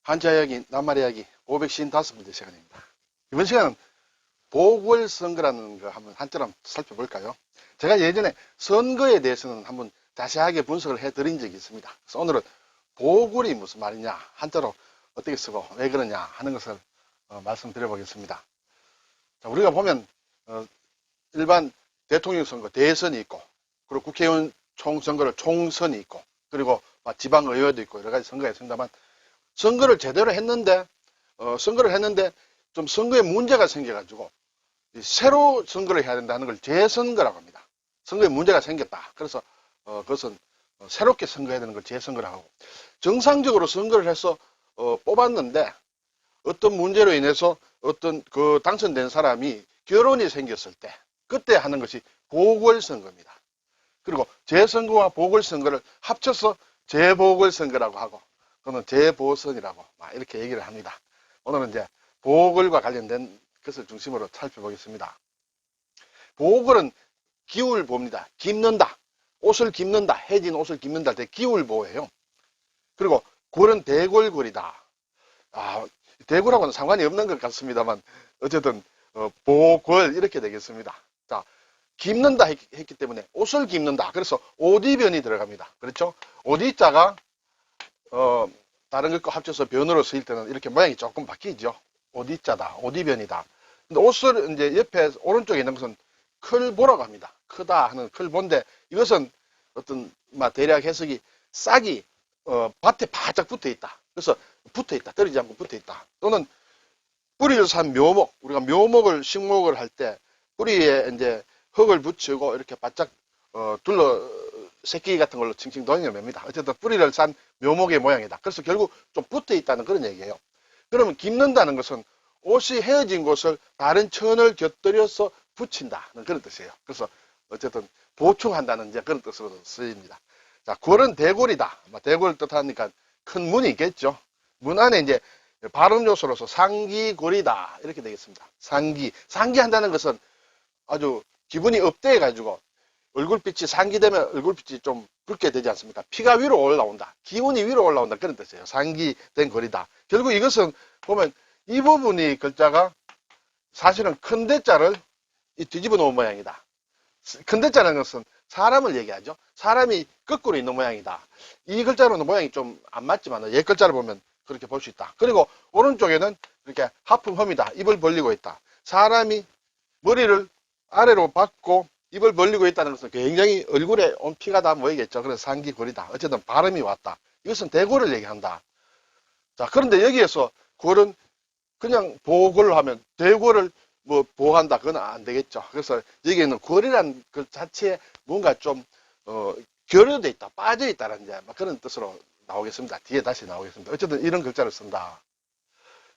한자 이야기, 낱말 이야기 555번째 시간입니다. 이번 시간은 보궐선거라는 거 한번 한자로 한번 살펴볼까요? 제가 예전에 선거에 대해서는 한번 자세하게 분석을 해드린 적이 있습니다. 그래서 오늘은 보궐이 무슨 말이냐, 한자로 어떻게 쓰고 왜 그러냐 하는 것을 말씀드려 보겠습니다. 자, 우리가 보면 일반 대통령 선거 대선이 있고, 그리고 국회의원 총선거를 총선이 있고, 그리고 지방의회도 있고 여러 가지 선거가 있습니다만, 선거를 제대로 했는데 좀 선거에 문제가 생겨가지고 새로 선거를 해야 된다는 걸 재선거라고 합니다. 선거에 문제가 생겼다. 그래서 그것은 새롭게 선거해야 되는 걸 재선거라고 하고, 정상적으로 선거를 해서 뽑았는데 어떤 문제로 인해서 어떤 그 당선된 사람이 결혼이 생겼을 때 그때 하는 것이 보궐선거입니다. 그리고 재선거와 보궐선거를 합쳐서 재보궐선거라고 하고, 그거는 재보선이라고 이렇게 얘기를 합니다. 오늘은 이제 보궐과 관련된 것을 중심으로 살펴보겠습니다. 보궐은 기울보입니다. 깁는다. 옷을 깁는다. 해진 옷을 깁는다 할 때 기울보예요. 그리고 골은 대골골이다. 대골하고는 상관이 없는 것 같습니다만 어쨌든 보골 이렇게 되겠습니다. 자, 깁는다 했기 때문에 옷을 깁는다. 그래서 오디변이 들어갑니다. 그렇죠? 오디자가 다른 것과 합쳐서 변으로 쓰일 때는 이렇게 모양이 조금 바뀌죠. 오디자다, 오디변이다. 근데 옷을 이제 옆에 오른쪽에 있는 것은 클보라고 합니다. 크다 하는 클보인데, 이것은 어떤 대략 해석이 싹이 밭에 바짝 붙어 있다. 그래서 붙어 있다. 떨어지지 않고 붙어 있다. 또는 뿌리를 산 묘목, 우리가 묘목을 식목을 할 때 뿌리에 이제 흙을 붙이고 이렇게 바짝 둘러 새끼 같은 걸로 칭칭 돌려맵니다. 어쨌든 뿌리를 산 묘목의 모양이다. 그래서 결국 좀 붙어 있다는 그런 얘기예요. 그러면 깁는다는 것은 옷이 헤어진 곳을 다른 천을 곁들여서 붙인다는 그런 뜻이에요. 그래서 어쨌든 보충한다는 이제 그런 뜻으로 쓰입니다. 자, 골은 대골이다. 대골을 뜻하니까 큰 문이 있겠죠. 문 안에 이제 발음 요소로서 상기골이다 이렇게 되겠습니다. 상기한다는 것은 아주 기분이 업돼 가지고 얼굴빛이 상기되면 얼굴빛이 좀 붉게 되지 않습니까? 피가 위로 올라온다. 기운이 위로 올라온다. 그런 뜻이에요. 상기된 거리다. 결국 이것은 보면 이 부분이 글자가 사실은 큰 대자를 뒤집어 놓은 모양이다. 큰 대자라는 것은 사람을 얘기하죠. 사람이 거꾸로 있는 모양이다. 이 글자로는 모양이 좀 안 맞지만 옛 글자를 보면 그렇게 볼 수 있다. 그리고 오른쪽에는 이렇게 하품험이다. 입을 벌리고 있다. 사람이 머리를 아래로 받고 입을 벌리고 있다는 것은 굉장히 얼굴에 온 피가 다 모이겠죠. 그래서 상기골이다. 어쨌든 발음이 왔다. 이것은 대골을 얘기한다. 자, 그런데 여기에서 골은 그냥 보골로 하면 대골을 보호한다. 그건 안 되겠죠. 그래서 여기에는 골이라는 그 자체에 뭔가 좀 결여돼 있다, 빠져 있다는 이제 그런 뜻으로 나오겠습니다. 뒤에 다시 나오겠습니다. 어쨌든 이런 글자를 쓴다.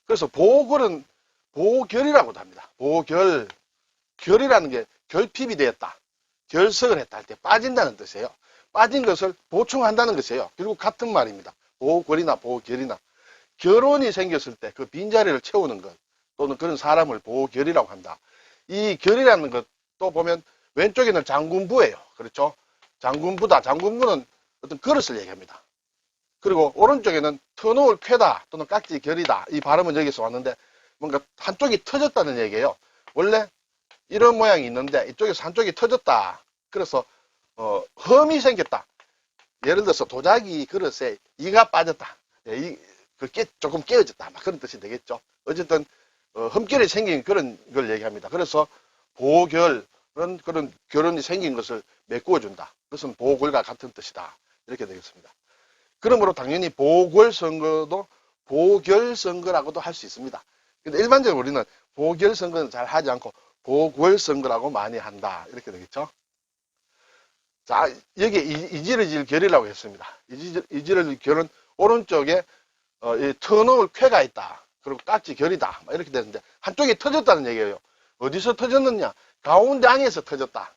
그래서 보골은 보결이라고도 합니다. 보결. 결이라는 게 결핍이 되었다. 결석을 했다 할 때 빠진다는 뜻이에요. 빠진 것을 보충한다는 것이에요. 결국 같은 말입니다. 보골이나 보결이나. 결혼이 생겼을 때 그 빈자리를 채우는 것, 또는 그런 사람을 보결이라고 한다. 이 결이라는 것도 보면 왼쪽에는 장군부예요. 그렇죠? 장군부다. 장군부는 어떤 그릇을 얘기합니다. 그리고 오른쪽에는 터놓을 쾌다 또는 깍지 결이다. 이 발음은 여기서 왔는데 뭔가 한쪽이 터졌다는 얘기예요. 원래 이런 모양이 있는데 이쪽에서 한쪽이 터졌다. 그래서 흠이 생겼다. 예를 들어서 도자기 그릇에 이가 빠졌다. 조금 깨어졌다. 그런 뜻이 되겠죠. 어쨌든 흠결이 생긴 그런 걸 얘기합니다. 그래서 보결은 그런 결혼이 생긴 것을 메꾸어 준다. 그것은 보궐과 같은 뜻이다. 이렇게 되겠습니다. 그러므로 당연히 보궐선거도 보결선거라고도 할 수 있습니다. 근데 일반적으로 우리는 보결선거는 잘 하지 않고 보궐선거라고 많이 한다. 이렇게 되겠죠. 자, 여기에 이지르질 결이라고 했습니다. 이지르질 결은 오른쪽에 터놓을 쾌가 있다. 그리고 깍지 결이다. 이렇게 되는데 한쪽이 터졌다는 얘기예요. 어디서 터졌느냐? 가운데 앙에서 터졌다.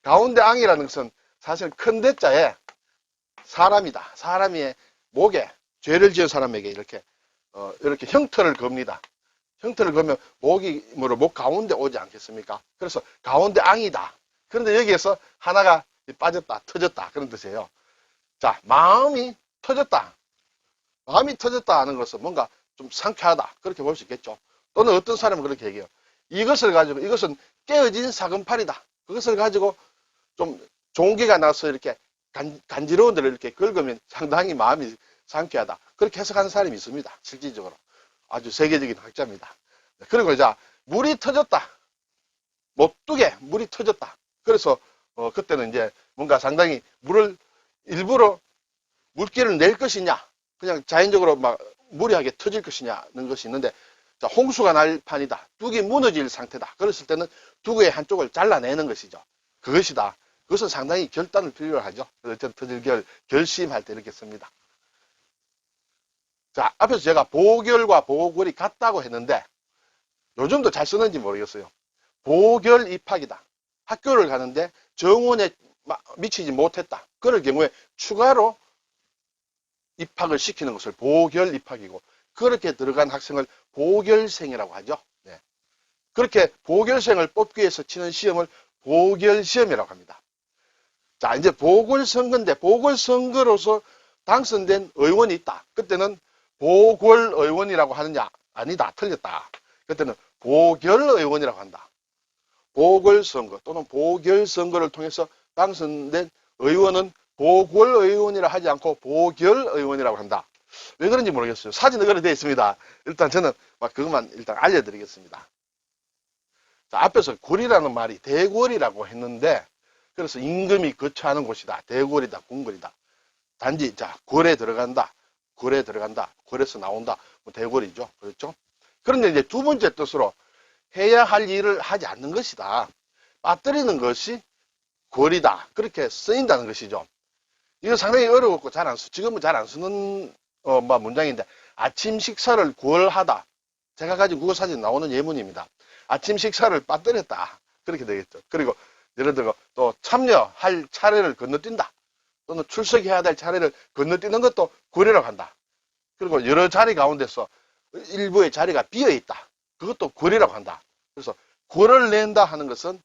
가운데 앙이라는 것은 사실 큰 대자에 사람이다. 사람의 목에 죄를 지은 사람에게 이렇게 형터를 겁니다. 형태를 그러면 목이 목 가운데 오지 않겠습니까? 그래서 가운데 앙이다. 그런데 여기에서 하나가 빠졌다, 터졌다 그런 뜻이에요. 자, 마음이 터졌다. 마음이 터졌다 하는 것은 뭔가 좀 상쾌하다. 그렇게 볼 수 있겠죠. 또는 어떤 사람은 그렇게 얘기해요. 이것은 깨어진 사금팔이다. 그것을 가지고 좀 종기가 나서 이렇게 간지러운 데를 이렇게 긁으면 상당히 마음이 상쾌하다. 그렇게 해석하는 사람이 있습니다. 실질적으로. 아주 세계적인 학자입니다. 그리고 이제 물이 터졌다. 못두게 물이 터졌다. 그래서 그때는 이제 뭔가 상당히 물을 일부러 물기를 낼 것이냐, 그냥 자연적으로 막 무리하게 터질 것이냐는 것이 있는데, 자, 홍수가 날 판이다. 뚝이 무너질 상태다. 그랬을 때는 뚝의 한쪽을 잘라내는 것이죠. 그것이다. 그것은 상당히 결단을 필요로 하죠. 그래서 터질 결심할 때 이렇게 씁니다. 자, 앞에서 제가 보결과 보궐이 같다고 했는데, 요즘도 잘 쓰는지 모르겠어요. 보결 입학이다. 학교를 가는데 정원에 미치지 못했다. 그럴 경우에 추가로 입학을 시키는 것을 보결 입학이고, 그렇게 들어간 학생을 보결생이라고 하죠. 네. 그렇게 보결생을 뽑기 위해서 치는 시험을 보결시험이라고 합니다. 자, 이제 보궐선거인데, 보궐선거로서 당선된 의원이 있다. 그때는 보궐의원이라고 하느냐? 아니다. 틀렸다. 그때는 보결의원이라고 한다. 보궐선거 또는 보결선거를 통해서 당선된 의원은 보궐의원이라 하지 않고 보결의원이라고 한다. 왜 그런지 모르겠어요. 사진은 그렇게 되어 있습니다. 일단 저는 그것만 일단 알려드리겠습니다. 자, 앞에서 궐이라는 말이 대궐이라고 했는데, 그래서 임금이 거처하는 곳이다. 대궐이다. 궁궐이다. 단지 자, 궐에 들어간다. 궐에 들어간다. 궐에서 나온다. 뭐 대궐이죠. 그렇죠? 그런데 이제 두 번째 뜻으로 해야 할 일을 하지 않는 것이다. 빠뜨리는 것이 궐이다. 그렇게 쓰인다는 것이죠. 이거 상당히 어려웠고 지금은 잘 안 쓰는 문장인데, 아침 식사를 궐하다. 제가 가진 국어 사진 나오는 예문입니다. 아침 식사를 빠뜨렸다. 그렇게 되겠죠. 그리고 예를 들어 또 참여할 차례를 건너뛴다. 또는 출석해야 될 차례를 건너뛰는 것도 궐이라고 한다. 그리고 여러 자리 가운데서 일부의 자리가 비어 있다. 그것도 궐이라고 한다. 그래서 궐을 낸다 하는 것은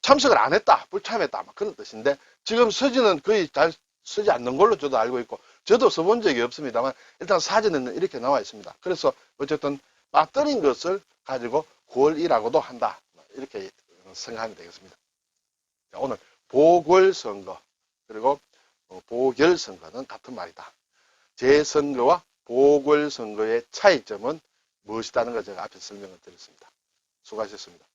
참석을 안 했다, 불참했다, 그런 뜻인데, 지금 서지는 거의 잘 쓰지 않는 걸로 저도 알고 있고, 저도 써본 적이 없습니다만, 일단 사전에는 이렇게 나와 있습니다. 그래서 어쨌든 빠뜨린 것을 가지고 궐이라고도 한다. 이렇게 생각하면 되겠습니다. 자, 오늘 보궐선거 그리고 보결선거는 같은 말이다. 재선거와 보궐선거의 차이점은 무엇이라는 걸 제가 앞에 설명을 드렸습니다. 수고하셨습니다.